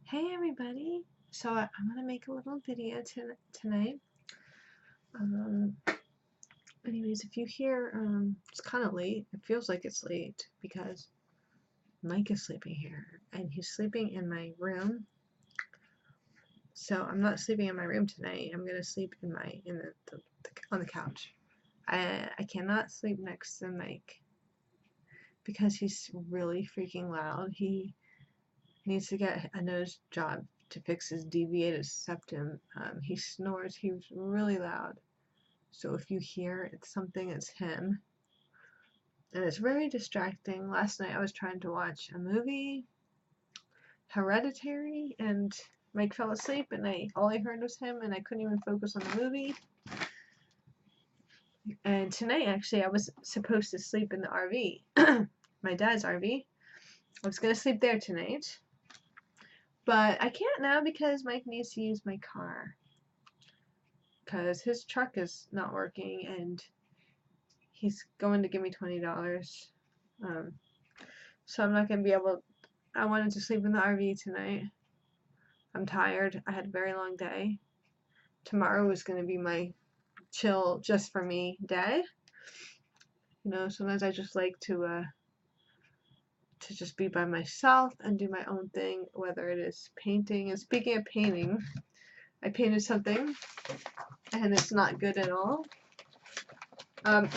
Hey everybody! So I'm gonna make a little video tonight. Um, Anyways, if you hear, it's kind of late. It feels like it's late because Mike is sleeping here, and he's sleeping in my room. So I'm not sleeping in my room tonight. I'm gonna sleep in on the couch. I cannot sleep next to Mike because he's really freaking loud. He needs to get a nose job to fix his deviated septum. He snores. He's really loud. So if you hear it's something, it's him. And it's very distracting. Last night I was trying to watch a movie, Hereditary, and Mike fell asleep and all I heard was him and I couldn't even focus on the movie. And tonight actually I was supposed to sleep in the RV. My dad's RV. I was gonna sleep there tonight. But I can't now because Mike needs to use my car. Because his truck is not working and he's going to give me $20. So I'm not going to be able. I wanted to sleep in the RV tonight. I'm tired. I had a very long day. Tomorrow was going to be my chill just for me day. You know, sometimes I just like to just be by myself and do my own thing, whether it is painting. And speaking of painting, I painted something and it's not good at all.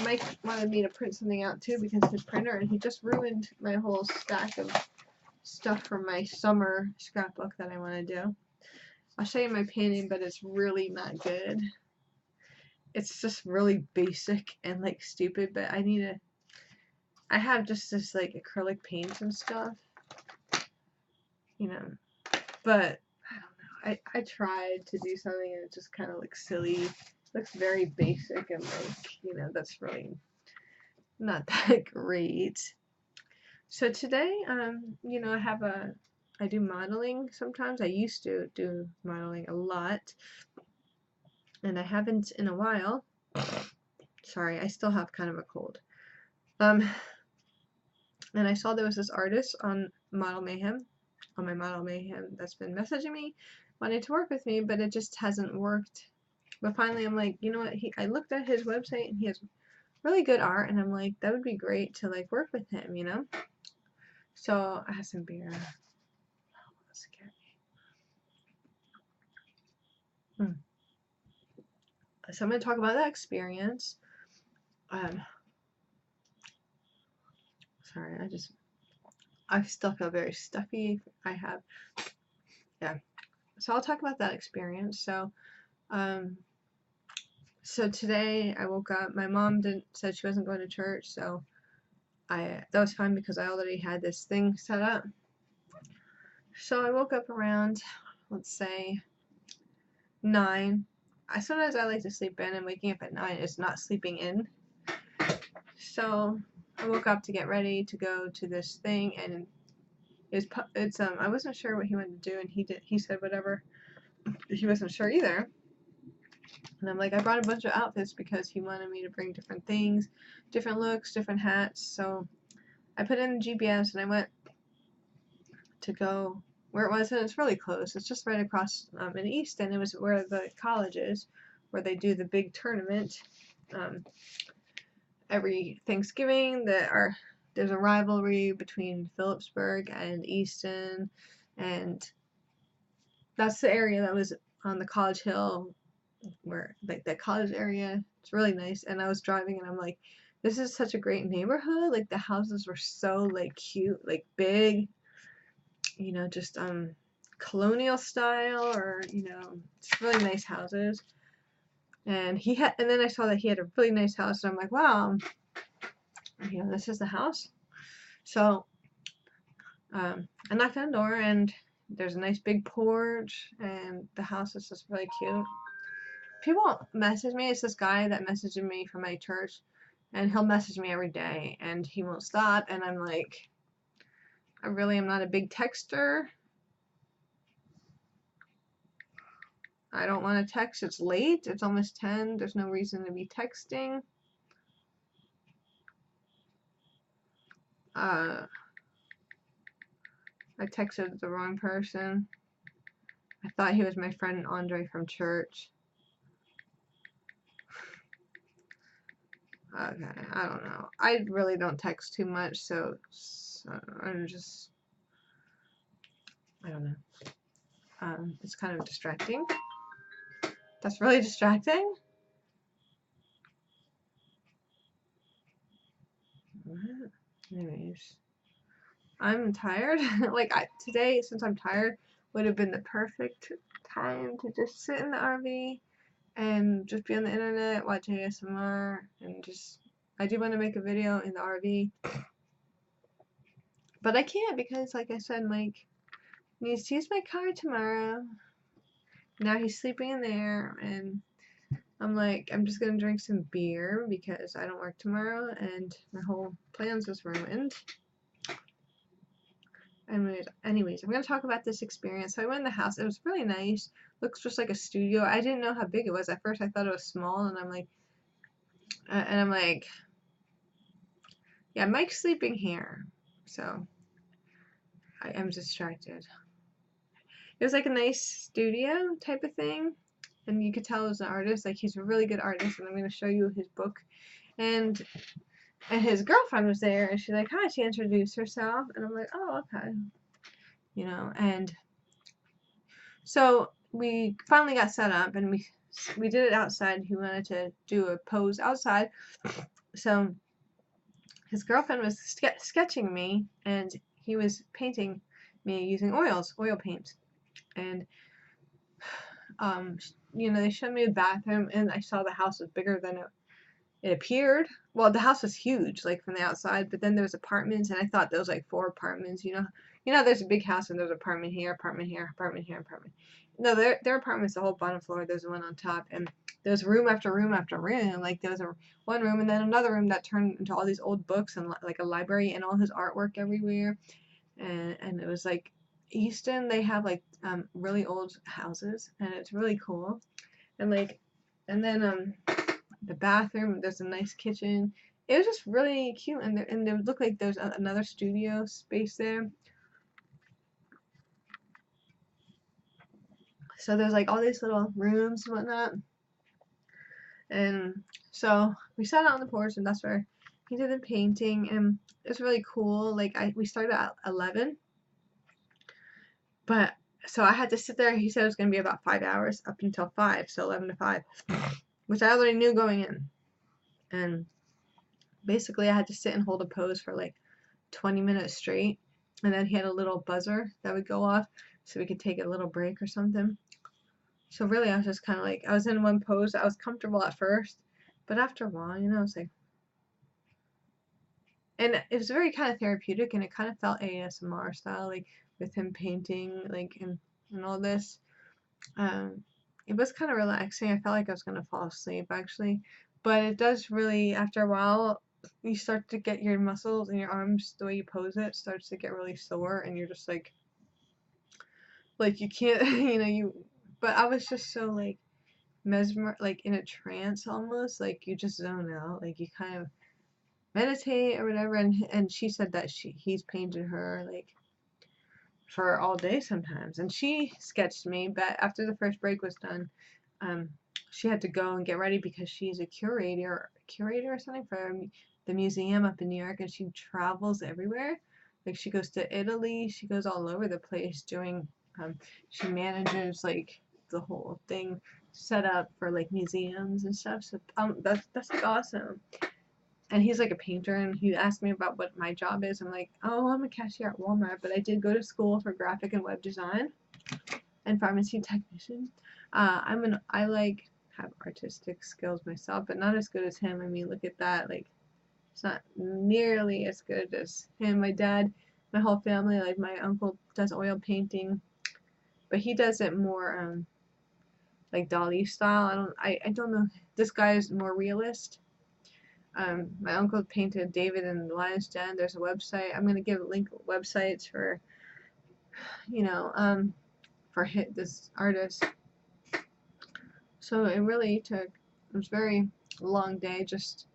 Mike wanted me to print something out too because his printer, and he just ruined my whole stack of stuff from my summer scrapbook that I want to do. I'll show you my painting, but it's really not good. It's just really basic and like stupid, but I have just this like acrylic paint and stuff, you know, but I don't know. I tried to do something and it just kind of looks silly. It looks very basic and like, you know, that's really not that great. So today, you know, I do modeling sometimes. I used to do modeling a lot, and I haven't in a while. Sorry, I still have kind of a cold. And I saw there was this artist on Model Mayhem, on my Model Mayhem, that's been messaging me, wanting to work with me, but it just hasn't worked. But finally, I'm like, you know what? I looked at his website, and he has really good art, and I'm like, that would be great to like work with him, you know. So I have some beer. Oh, that's scary. So I'm going to talk about that experience. Sorry, I still feel very stuffy. Yeah. So I'll talk about that experience. So today I woke up. My mom said she wasn't going to church, so that was fine because I already had this thing set up. So I woke up around, let's say, 9. Sometimes I like to sleep in, and waking up at 9 is not sleeping in. So I woke up to get ready to go to this thing, and I wasn't sure what he wanted to do, and he said whatever. He wasn't sure either. And I'm like, I brought a bunch of outfits because he wanted me to bring different things, different looks, different hats. So I put in the GPS and I went to go where it was, and it's really close. It's just right across in Easton. It was where the college is, where they do the big tournament every Thanksgiving. There's a rivalry between Phillipsburg and Easton, and that's the area that was on the College Hill, where like that college area. It's really nice. And I was driving and I'm like, this is such a great neighborhood. Like the houses were so like cute, like big, you know, just colonial style, or you know, just really nice houses. And then I saw that he had a really nice house, and I'm like, wow, you know, this is the house. So I knocked on the door, and there's a nice big porch, and the house is just really cute. People message me. It's this guy that messaged me from my church, and he'll message me every day, and he won't stop. And I'm like, I really am not a big texter. I don't want to text. It's late. It's almost 10. There's no reason to be texting. I texted the wrong person. I thought he was my friend Andre from church. Okay, I don't know. I really don't text too much, so I'm just, I don't know. It's kind of distracting. That's really distracting. What? Anyways, I'm tired. Like today, since I'm tired, would have been the perfect time to just sit in the RV and just be on the internet, watch ASMR, and just. I do want to make a video in the RV, but I can't because, like I said, Mike needs to use my car tomorrow. Now he's sleeping in there, and I'm like, I'm just gonna drink some beer because I don't work tomorrow, and my whole plans was ruined. Anyways, I'm gonna talk about this experience. So I went in the house. It was really nice. Looks just like a studio. I didn't know how big it was at first. I thought it was small, and I'm like, yeah, Mike's sleeping here, so I am distracted. It was like a nice studio type of thing, and you could tell it was an artist. Like he's a really good artist, and I'm gonna show you his book. And his girlfriend was there, and she's like, "Hi." She introduced herself, and I'm like, "Oh, okay," you know. And so we finally got set up, and we did it outside. He wanted to do a pose outside, so his girlfriend was sketching me, and he was painting me using oil paint. And you know, they showed me the bathroom, and I saw the house was bigger than it appeared. Well, the house was huge, like from the outside, but then there was apartments, and I thought there was like 4 apartments. You know, there's a big house, and there's apartment here, apartment here, apartment here, apartment. No, their apartments, the whole bottom floor. There's one on top, and there's room after room after room. Like there was one room, and then another room that turned into all these old books and like a library, and all his artwork everywhere. And it was like Easton. They have like really old houses, and it's really cool. And then the bathroom, there's a nice kitchen. It was just really cute, and it looked like there's another studio space there. So there's like all these little rooms and whatnot. And so we sat out on the porch, and that's where he did the painting, and it's really cool. Like we started at 11, but so I had to sit there. He said it was gonna be about 5 hours up until 5, so 11 to 5, which I already knew going in. And basically I had to sit and hold a pose for like 20 minutes straight, and then he had a little buzzer that would go off so we could take a little break or something. So really I was just kind of like, I was in one pose. I was comfortable at first, but after a while, you know, I was like, and it was very kind of therapeutic, and it kind of felt ASMR style, like with him painting, like and all this. It was kind of relaxing. I felt like I was gonna fall asleep actually, but it does really, after a while, you start to get your muscles and your arms, the way you pose it, starts to get really sore, and you're just like you can't, you know, but I was just so like like in a trance almost, like you just zone out, like you kind of meditate or whatever. And she said that he's painted her like for all day sometimes, and she sketched me, but after the first break was done, she had to go and get ready because she's a curator or something for the museum up in New York, and she travels everywhere. Like she goes to Italy, she goes all over the place doing, she manages like the whole thing set up for like museums and stuff. So that's like awesome. And he's like a painter, and he asked me about what my job is. I'm like, oh, I'm a cashier at Walmart, but I did go to school for graphic and web design and pharmacy technician. I like have artistic skills myself, but not as good as him. I mean, look at that. Like, it's not nearly as good as him. My dad, my whole family, like my uncle does oil painting, but he does it more like Dali style. I don't know. This guy is more realist. My uncle painted David in the Lion's Den. There's a website. I'm gonna give a link websites for, you know, for this artist. So it really took. It was a very long day. Just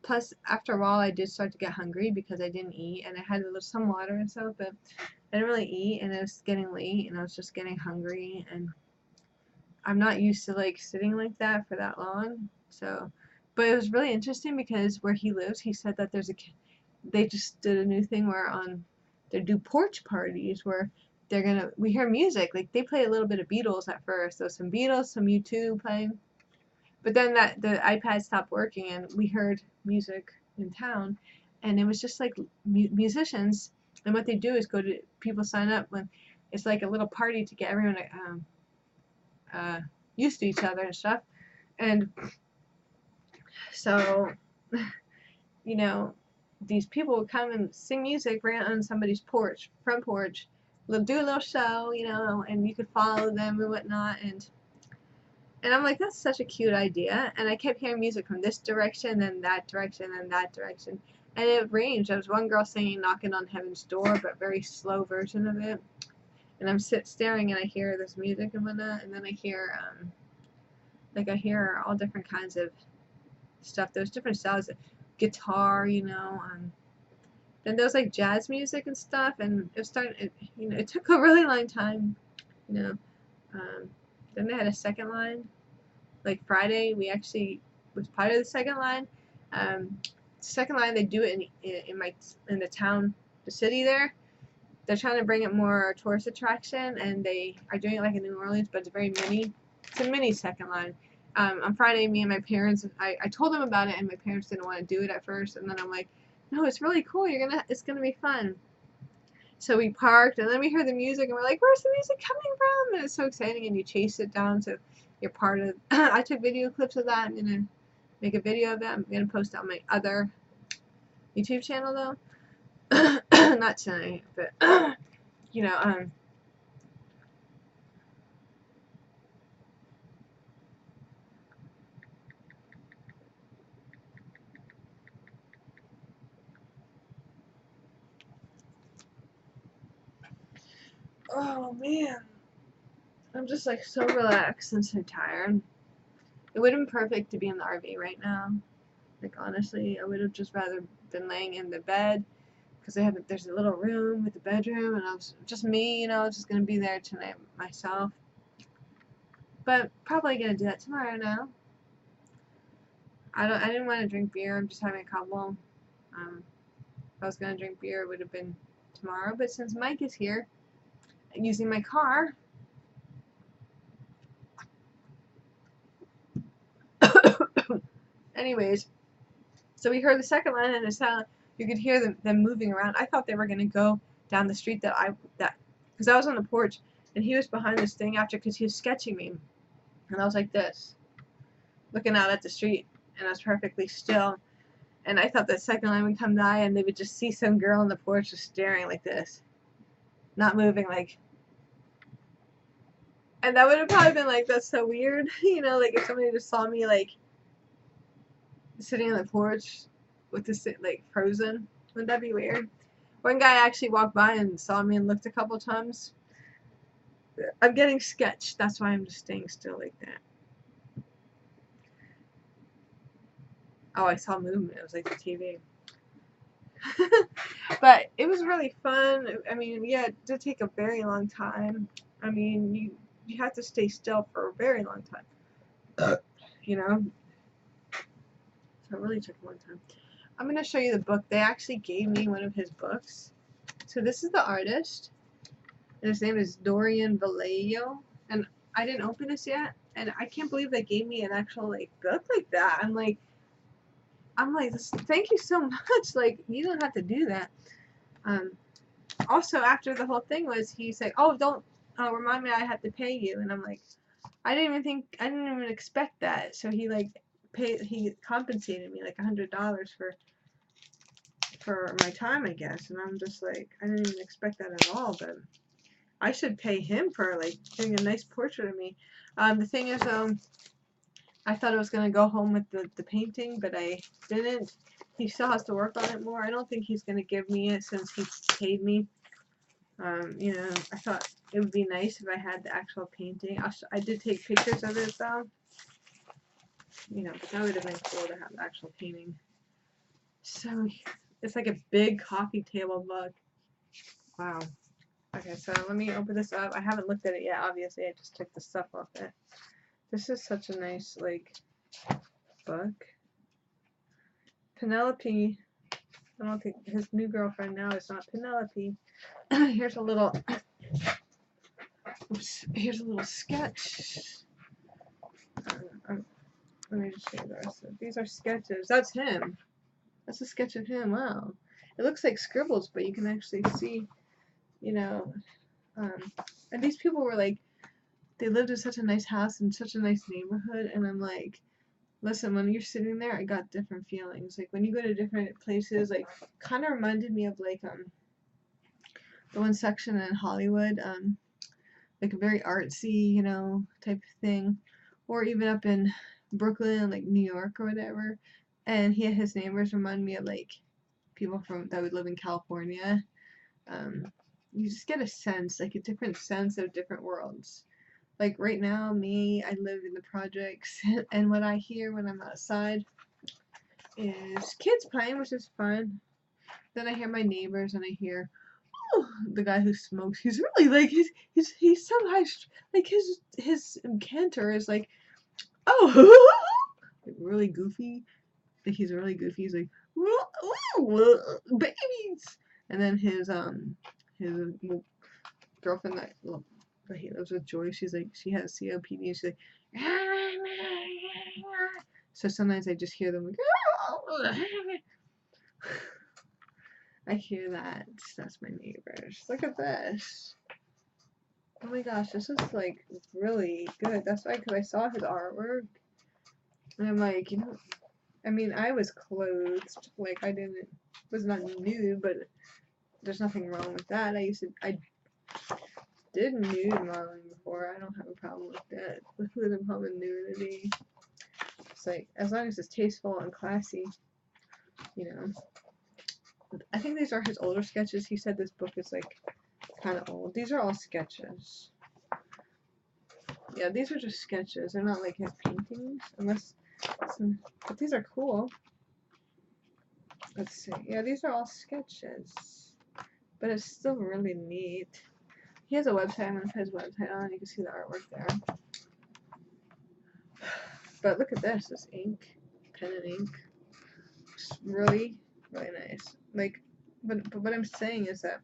Plus, after a while, I did start to get hungry because I didn't eat, and I had some water and stuff, but I didn't really eat, and it was getting late, and I was just getting hungry, and I'm not used to like sitting like that for that long. So, but it was really interesting because where he lives, he said that they just did a new thing where they do porch parties where we hear music, like they play a little bit of Beatles at first, so some Beatles, some U2 playing, but then the iPad stopped working and we heard music in town, and it was just like musicians, and what they do is people sign up when it's like a little party to get everyone uh, used to each other and stuff, and so you know, these people would come and sing music right on somebody's front porch. They'll do a little show, and you could follow them and whatnot. And I'm like, that's such a cute idea. And I kept hearing music from this direction, then that direction, then that direction. And it ranged. There was one girl singing Knocking on Heaven's Door, but very slow version of it. And I'm staring and I hear this music and whatnot. And then I hear, I hear all different kinds of stuff. There's different styles of guitar, then there was like jazz music and stuff, and it took a really long time, you know. Then they had a second line. Like Friday, we actually was part of the second line. Second line, they do it in the town, the city there. They're trying to bring it more tourist attraction, and they are doing it like in New Orleans, but it's very mini. It's a mini second line. On Friday, me and my parents, I told them about it, and my parents didn't want to do it at first, and then I'm like, no, it's really cool. It's gonna be fun. So we parked, and then we heard the music, and we're like, where's the music coming from? And it's so exciting, and you chase it down, so you're part of. I took video clips of that. I'm gonna make a video of that. I'm gonna post it on my other YouTube channel though. Not tonight, but you know, oh man, I'm just like so relaxed and so tired. It would have been perfect to be in the RV right now. Like honestly, I would have just rather been laying in the bed because there's a little room with the bedroom, and I was just me, just gonna be there tonight myself. But probably gonna do that tomorrow now. I didn't want to drink beer. I'm just having a couple. If I was gonna drink beer, it would have been tomorrow. But since Mike is here, and using my car. Anyways, so we heard the second line, and it sounded, you could hear them moving around. I thought they were gonna go down the street because I was on the porch and he was behind this thing because he was sketching me, and I was like this, looking out at the street, and I was perfectly still, and I thought the second line would come by and they would just see some girl on the porch just staring like this, not moving, like, and that would have probably been like, that's so weird, like if somebody just saw me like sitting on the porch with this like frozen. Wouldn't that be weird? One guy actually walked by and saw me and looked a couple times. I'm getting sketched. That's why I'm just staying still like that. Oh, I saw movement. It was like the TV. But it was really fun. I mean, yeah, it did take a very long time. I mean, you have to stay still for a very long time. So it really took a long time. I'm going to show you the book. They actually gave me one of his books. So this is the artist. And his name is Dorian Vallejo. And I didn't open this yet. And I can't believe they gave me an actual like book like that. I'm like, thank you so much. Like, you don't have to do that. Also, after the whole thing was, he said, oh, don't remind me I have to pay you. And I'm like, I didn't even expect that. So he he compensated me like $100 for my time, I guess. And I'm just like, I didn't even expect that at all, but I should pay him for like doing a nice portrait of me. The thing is, I thought I was gonna go home with the painting, but I didn't. He still has to work on it more. I don't think he's gonna give me it since he paid me. I thought it would be nice if I had the actual painting. I did take pictures of it though. But that would have been cool to have the actual painting. So it's like a big coffee table book. Wow. Okay, so let me open this up. I haven't looked at it yet, obviously. I just took the stuff off it. This is such a nice, like, book. Penelope. I don't think his new girlfriend now is not Penelope. Here's a little. Oops. Here's a little sketch. Let me just show you the rest of it. These are sketches. That's him. That's a sketch of him. Wow. It looks like scribbles, but you can actually see, you know. And these people were like, they lived in such a nice house in such a nice neighborhood, and I'm like, listen, when you're sitting there, I got different feelings. Like when you go to different places, like kind of reminded me of like the one section in Hollywood, like a very artsy, you know, type of thing, or even up in Brooklyn, like New York or whatever. And his neighbors remind me of like people from that would live in California. You just get a sense, like a different sense of different worlds. Like right now, I live in the projects, and what I hear when I'm outside is kids playing, which is fun. Then I hear my neighbors, and I hear, oh, the guy who smokes. He's really like he's so high, like his canter is like, oh, like really goofy. Like he's really goofy. He's like, babies, and then his girlfriend that he lives with, Joy. She's like, she has COPD. And she's like, so sometimes I just hear them like, I hear that. That's my neighbors. Look at this. Oh my gosh, this is like really good. That's why, because I saw his artwork, and I'm like, you know, I mean, I was clothed, like I was not nude, but there's nothing wrong with that. I did nude modeling before. I don't have a problem with that. Who doesn't have a nudity? It's like, as long as it's tasteful and classy, you know. I think these are his older sketches. He said this book is like kind of old. These are all sketches. Yeah, these are just sketches. They're not like his paintings, unless but these are cool. Let's see. Yeah, these are all sketches, but it's still really neat. He has a website. I'm gonna put his website on. You can see the artwork there. But look at this. This ink, pen and ink. It's really, really nice. Like, but what I'm saying is that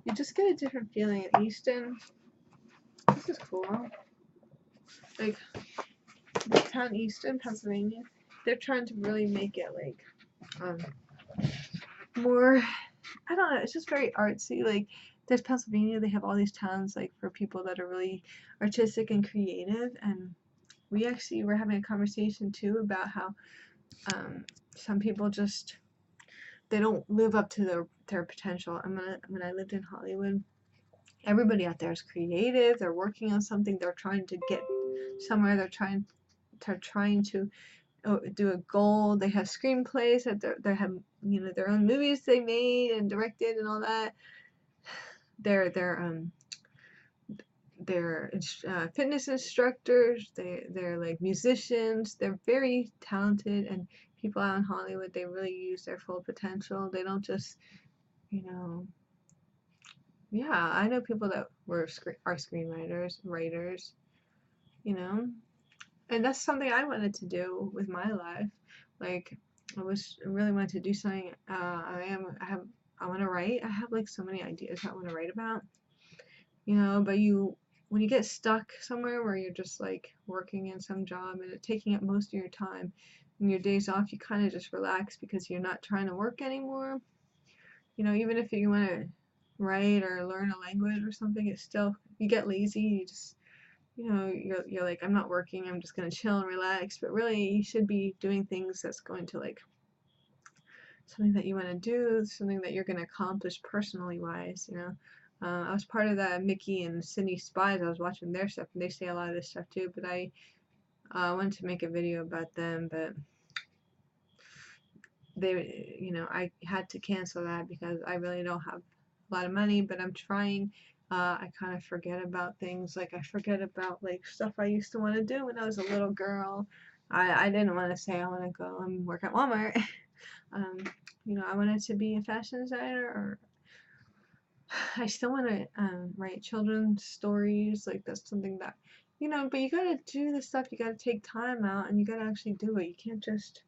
you just get a different feeling at Easton. This is cool. Like, the town Easton, Pennsylvania, they're trying to really make it like more, I don't know, it's just very artsy. Like there's Pennsylvania, they have all these towns like for people that are really artistic and creative, and we actually were having a conversation too about how some people just, they don't live up to their potential. And when I lived in Hollywood, everybody out there is creative, they're working on something, they're trying to get somewhere, they're trying to do a goal. They have screenplays that they have, you know, their own movies they made and directed and all that. They're fitness instructors. They're like musicians. They're very talented, and people out in Hollywood, they really use their full potential. They don't just, you know. Yeah, I know people that are screenwriters, writers, you know. And that's something I wanted to do with my life. Like, I really wanted to do something. I want to write. I have like so many ideas I want to write about, you know. But when you get stuck somewhere where you're just like working in some job and it's taking up most of your time, and your days off, you kind of just relax because you're not trying to work anymore. You know, even if you want to write or learn a language or something, it's still, you get lazy. You just, you know, you're like, I'm not working, I'm just gonna chill and relax. But really, you should be doing things that's going to like something that you want to do, something that you're going to accomplish personally wise, you know. I was part of that Mickey and Sydney Spies. I was watching their stuff, and they say a lot of this stuff too. But I wanted to make a video about them, but they, you know, I had to cancel that because I really don't have a lot of money. But I'm trying. I kind of forget about things. Like I forget about like stuff I used to want to do when I was a little girl. I didn't want to say I want to go and work at Walmart. you know, I wanted to be a fashion designer, or I still want to write children's stories. Like, that's something that, you know, but you gotta do this stuff. You gotta take time out and you gotta actually do it. You can't just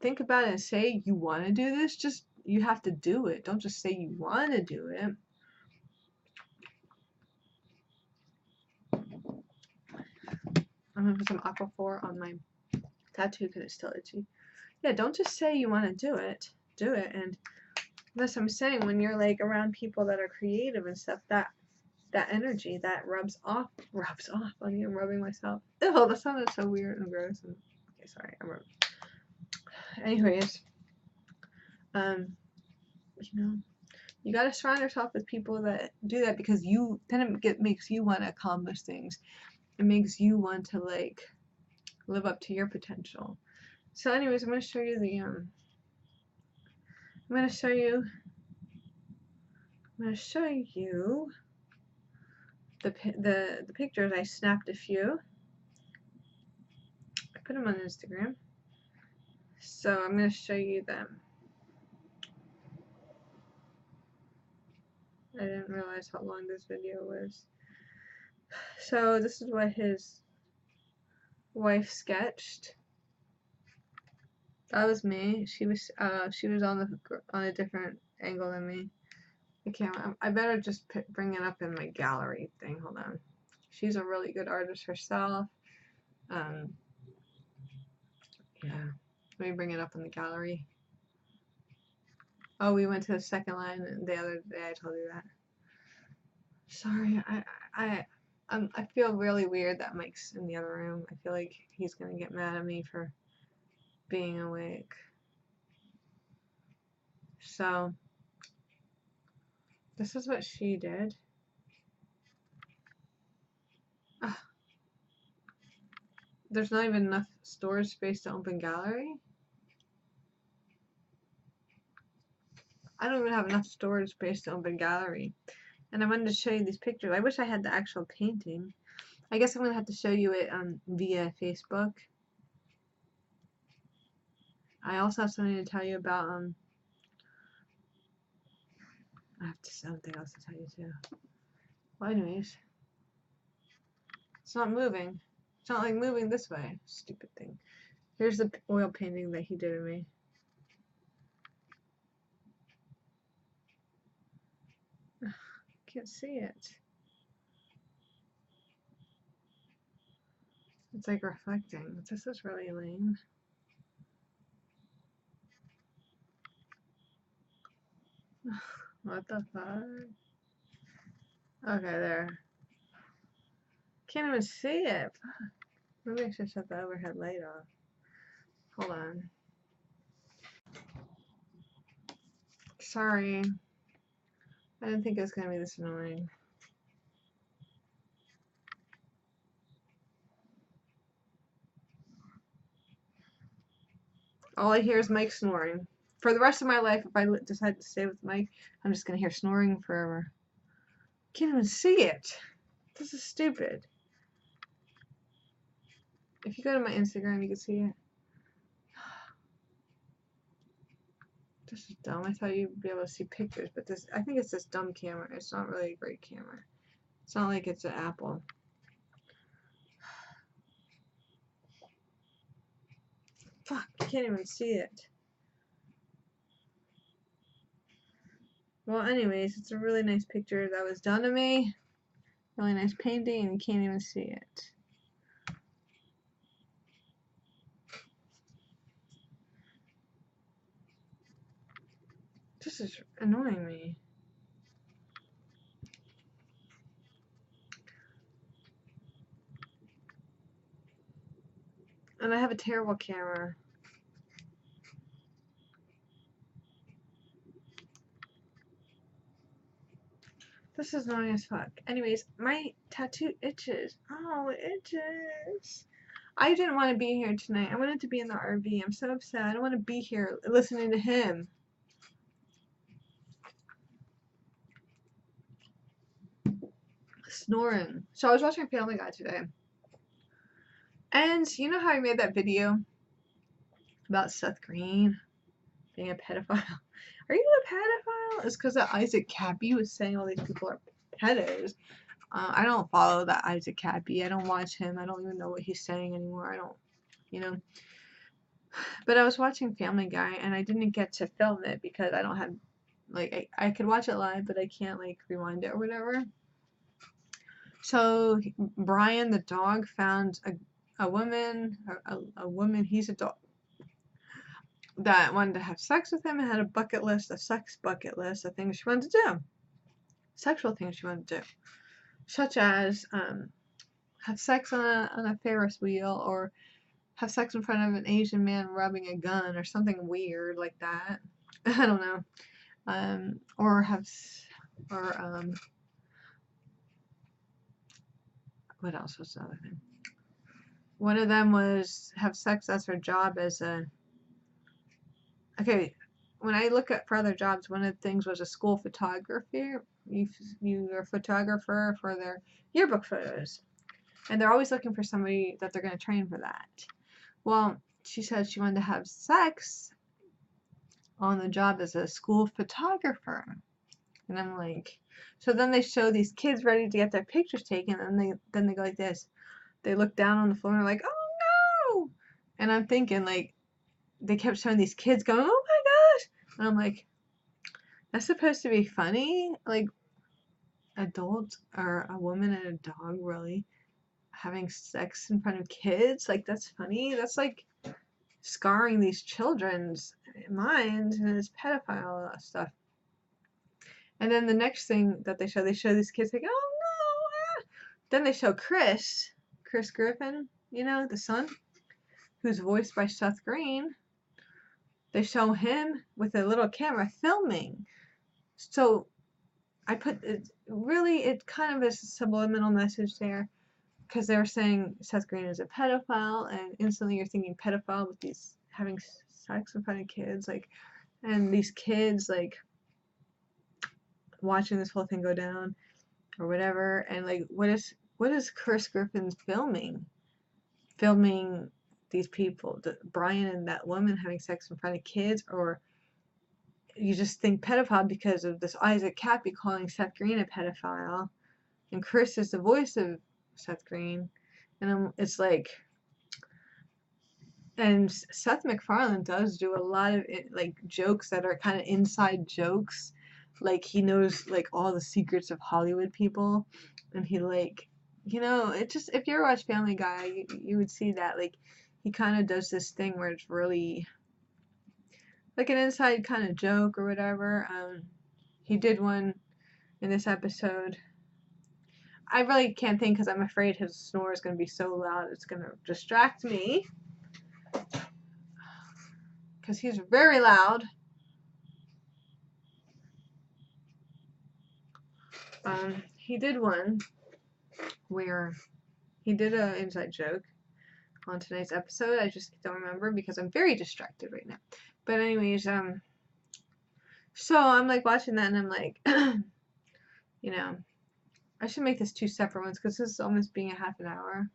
think about it and say you want to do this. Just, you have to do it. Don't just say you want to do it. I'm gonna put some Aquaphor on my tattoo because it's still itchy. Yeah, don't just say you want to do it. Do it. And that's what I'm saying. When you're like around people that are creative and stuff, that energy that rubs off on you. I'm rubbing myself. Ew, that sounded so weird and gross. And, okay, sorry, I'm rubbing. Anyways, you know, you gotta surround yourself with people that do that, because then it makes you want to accomplish things. It makes you want to like live up to your potential. So, anyways, I'm gonna show you the pictures. I snapped a few. I put them on Instagram. So I'm going to show you them. I didn't realize how long this video was. So this is what his wife sketched. That was me. She was on a different angle than me. The camera. I better just bring it up in my gallery thing. Hold on. She's a really good artist herself. Yeah. Let me bring it up in the gallery. Oh, we went to the second line the other day. I told you that. Sorry, I feel really weird that Mike's in the other room. I feel like he's gonna get mad at me for being awake. So, this is what she did. Ugh. There's not even enough storage space to open gallery. I don't even have enough storage space to open gallery. And I wanted to show you these pictures. I wish I had the actual painting. I guess I'm gonna have to show you it via Facebook. I also have something to tell you about I have something else to tell you too. Well, anyways, it's not moving. It's not like moving this way. Stupid thing. Here's the oil painting that he did of me. Can't see it. It's like reflecting. This is really lame. What the fuck? Okay, there. Can't even see it. Maybe I should shut the overhead light off. Hold on. Sorry. I didn't think it was gonna be this annoying. All I hear is Mike snoring. For the rest of my life, if I decide to stay with Mike, I'm just gonna hear snoring forever. Can't even see it. This is stupid. If you go to my Instagram, you can see it. This is dumb. I thought you'd be able to see pictures, but I think it's this dumb camera. It's not really a great camera. It's not like it's an Apple. Fuck, I can't even see it. Well, anyways, it's a really nice picture that was done of me. Really nice painting, and you can't even see it. This is annoying me. And I have a terrible camera. This is annoying as fuck. Anyways, my tattoo itches. Oh, it itches. I didn't want to be here tonight. I wanted to be in the RV. I'm so upset. I don't want to be here listening to him. Snoring. So I was watching Family Guy today. And you know how I made that video about Seth Green? being a pedophile. Are you a pedophile? It's because that Isaac Cappy was saying all these people are pedos. I don't follow that Isaac Cappy. I don't watch him. I don't even know what he's saying anymore. I don't, you know. But I was watching Family Guy and I didn't get to film it because I don't have, like, I could watch it live, but I can't, like, rewind it or whatever. So Brian the dog found a woman, a woman, he's a dog, that wanted to have sex with him and had a bucket list, a sex bucket list of things she wanted to do. Sexual things she wanted to do. Such as have sex on a Ferris wheel, or have sex in front of an Asian man rubbing a gun, or something weird like that. I don't know. Or what else was the other thing? One of them was have sex as her job as a. Okay, when I look at for other jobs, one of the things was a school photography. You're a photographer for their yearbook photos, and they're always looking for somebody that they're going to train for that. Well, she said she wanted to have sex on the job as a school photographer. And I'm like, so then they show these kids ready to get their pictures taken, and then they go like this. They look down on the floor and are like, oh no! And I'm thinking, like, they kept showing these kids going, oh my gosh! And I'm like, that's supposed to be funny? Like, adults or a woman and a dog really having sex in front of kids? Like, that's funny? That's like scarring these children's minds, and it's pedophile stuff. And then the next thing that they show these kids like, oh no, ah. Then they show Chris Griffin, you know, the son, who's voiced by Seth Green. They show him with a little camera filming. So I put it really, it kind of is a subliminal message there, because they were saying Seth Green is a pedophile, and instantly you're thinking pedophile with these having sex in front of kids, like, and these kids like watching this whole thing go down or whatever. And like, what is Chris Griffin's filming these people, Brian and that woman having sex in front of kids? Or you just think pedophile because of this Isaac Cappy calling Seth Green a pedophile, and Chris is the voice of Seth Green, and it's like, and Seth MacFarlane does do a lot of like jokes that are kind of inside jokes, like he knows like all the secrets of Hollywood people, and he, like, you know, it just, if you ever watch Family Guy, you would see that, like, he kind of does this thing where it's really like an inside kind of joke or whatever. He did one in this episode. I really can't think because I'm afraid his snore is going to be so loud it's going to distract me, because he's very loud. He did one where he did an inside joke on tonight's episode. I just don't remember because I'm very distracted right now. But anyways, so I'm like watching that and I'm like, you know, I should make this 2 separate ones because this is almost being a half an hour.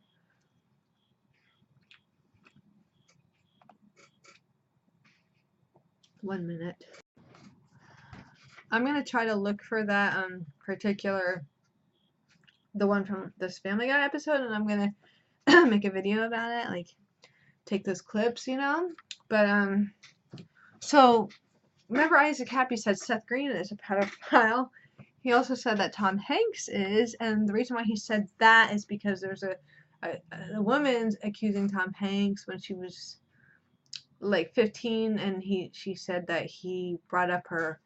One minute. I'm gonna try to look for that particular, the one from this Family Guy episode, and I'm gonna make a video about it, like take those clips, you know. But so remember Isaac Happy said Seth Green is a pedophile. He also said that Tom Hanks is, and the reason why he said that is because there's a woman accusing Tom Hanks when she was like 15, and she said that he brought up her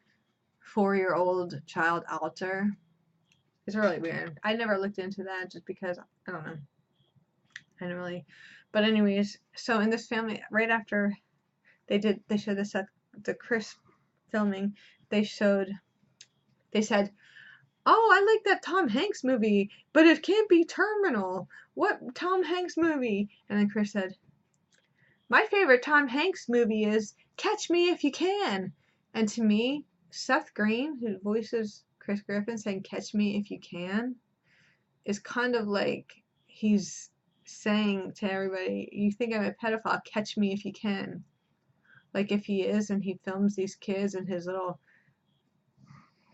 4-year-old child Alter. It's really weird. I never looked into that just because I don't know. I didn't really. But anyways, so in this family, right after they showed the Chris filming, they said, oh, I like that Tom Hanks movie, but it can't be Terminal. What Tom Hanks movie? And then Chris said, my favorite Tom Hanks movie is Catch Me If You Can. And to me, Seth Green, who voices Chris Griffin, saying Catch Me If You Can, is kind of like he's saying to everybody, you think I'm a pedophile, catch me if you can. like if he is and he films these kids in his little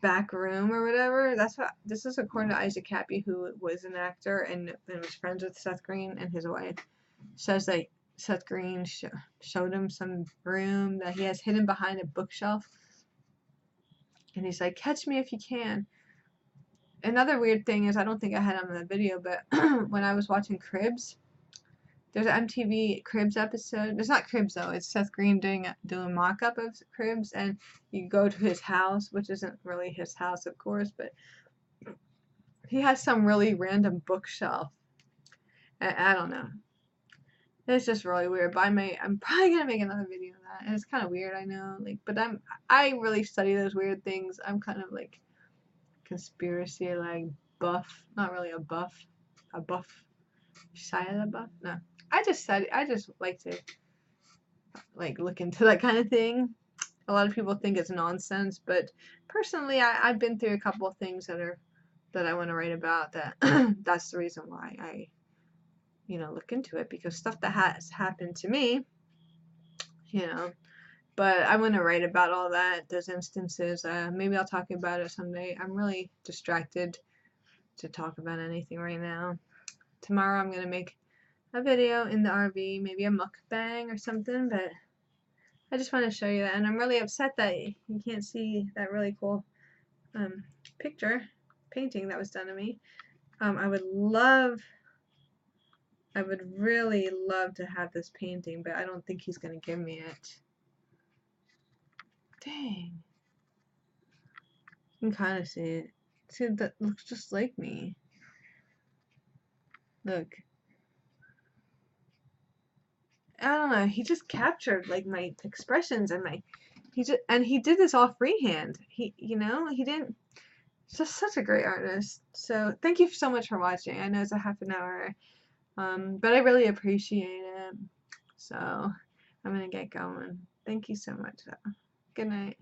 back room or whatever. That's what this is according to Isaac Cappy, who was an actor and was friends with Seth Green and his wife. Says that Seth Green showed him some room that he has hidden behind a bookshelf, and he's like, "Catch me if you can." Another weird thing is, I don't think I had on the video, but when I was watching Cribs, there's an MTV Cribs episode. It's not Cribs though. It's Seth Green doing mock-up of Cribs, and you go to his house, which isn't really his house, of course, but he has some really random bookshelf. I don't know. It's just really weird. But I'm probably gonna make another video of that. And it's kind of weird, I know. Like, but I really study those weird things. I'm kind of like conspiracy like buff. Not really a buff. A buff. Shia buff? No. I just like to like look into that kind of thing. A lot of people think it's nonsense, but personally I've been through a couple of things that I want to write about, that that's the reason why I look into it, because stuff that has happened to me, but I want to write about all that, those instances. Maybe I'll talk about it someday. I'm really distracted to talk about anything right now. Tomorrow I'm going to make a video in the RV, maybe a mukbang or something, but I just want to show you that, and I'm really upset that you can't see that really cool painting that was done to me. I would really love to have this painting, but I don't think he's going to give me it. Dang. You can kind of see it. See, that looks just like me. Look. I don't know, he just captured like my expressions and he did this all freehand. He didn't. Just such a great artist. So thank you so much for watching. I know it's a half an hour, but I really appreciate it. So I'm gonna get going. Thank you so much. Good night.